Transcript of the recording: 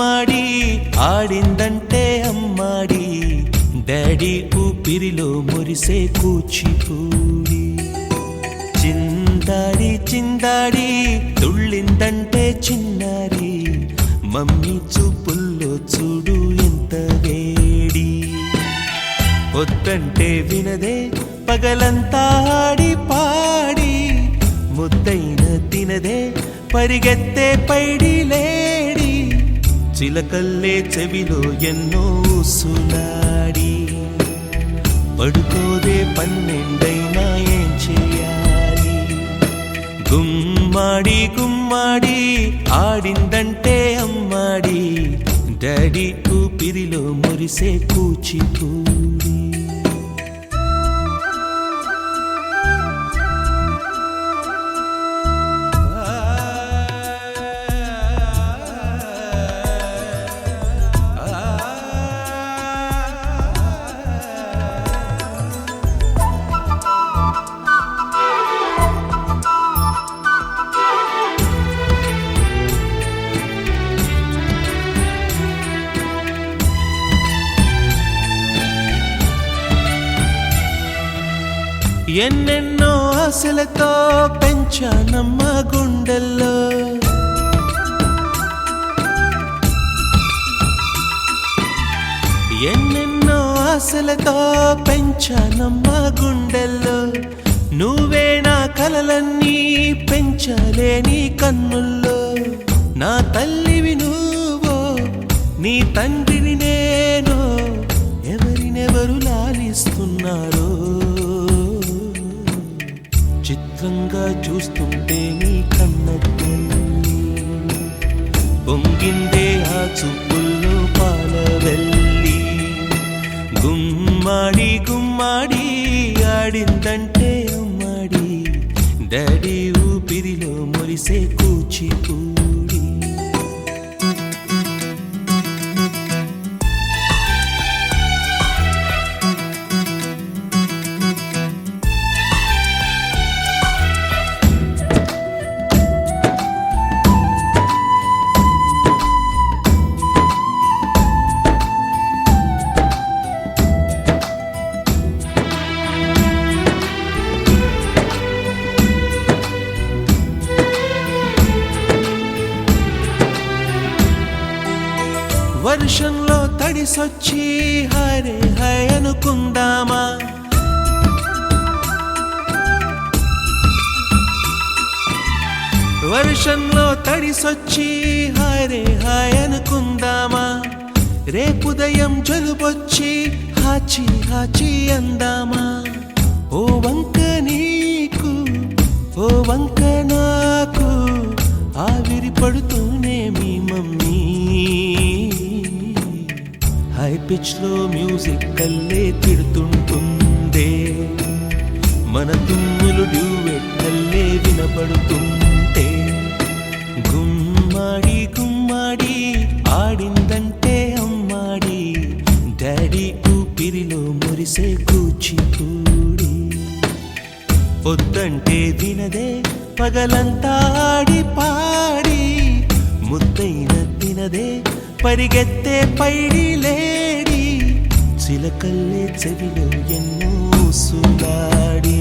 గుమ్మాడి ఆడిందంటే అమ్మాడి డాడీ ఊపిరిలో మురిసే కూచిపూడి చిందాడి చిందాడి తుళ్ళిందంటే చిన్నారి మమ్మీ చూపుల్లో చూడు ఎంత వేడి వద్దంటే వినదే పగలంతా ఆడి పాడి ముద్దైన తినదే పరిగెత్తే పైడి లేడి చిలకల్లే చెవిలో ఎన్నో సులాడి పడుకోదే పన్నెండైనా ఏం చేయాలి గుమ్మాడి గుమ్మాడి ఆడిందంటే అమ్మాడి డాడీ ఊపిరిలో మురిసే కూచిపూడి ఎన్నెన్నో ఆశలతో పెంచానమ్మ గుండెల్లో ఎన్నెన్నో ఆశలతో పెంచానమ్మ గుండెల్లో నువ్వే నా కలలన్నీ పెంచాలే నీ కన్నుల్లో నా తల్లివి నువ్వో నీ తండ్రిని నేను ఎవరినెవరు లాలిస్తున్నారో చిత్రంగా చూస్తుంటే నీ కన్నట్టు పొంగిందే ఆ చూపుల్లో పాలవెల్లి గుమ్మాడి గుమ్మాడి ఆడిందంటే అమ్మాడి డాడీ ఊపిరిలో మురిసే కూచిపూడి వర్షంలో తడిసొచ్చి హరే హై అనుకుందామా వర్షంలో తడిసొచ్చి హరే హై అనుకుందామా రేపుదయం జలుబొచ్చి హాచి హాచి అందామా ఓ వంక నీకు ఓ వంక నాకు ఆవిరి పడుతూనే మీ మమ్మీ హై పిచ్ లో మ్యూజిక్ కల్లే తిడుతుంటుందే మన తుమ్ములు డ్యూయెట్ కల్లే వినపడుతుంటే గుమ్మాడి గుమ్మాడి ఆడిందంటే అమ్మాడి డాడీ ఊపిరిలో మురిసే కూచిపూడి వద్దంటే వినదే పగలంతా ఆడి పాడి ముద్దైన తినదే పరిగెత్తే పైడి లేడి చిలకల్లే చెవిలో ఎన్నో సులాడి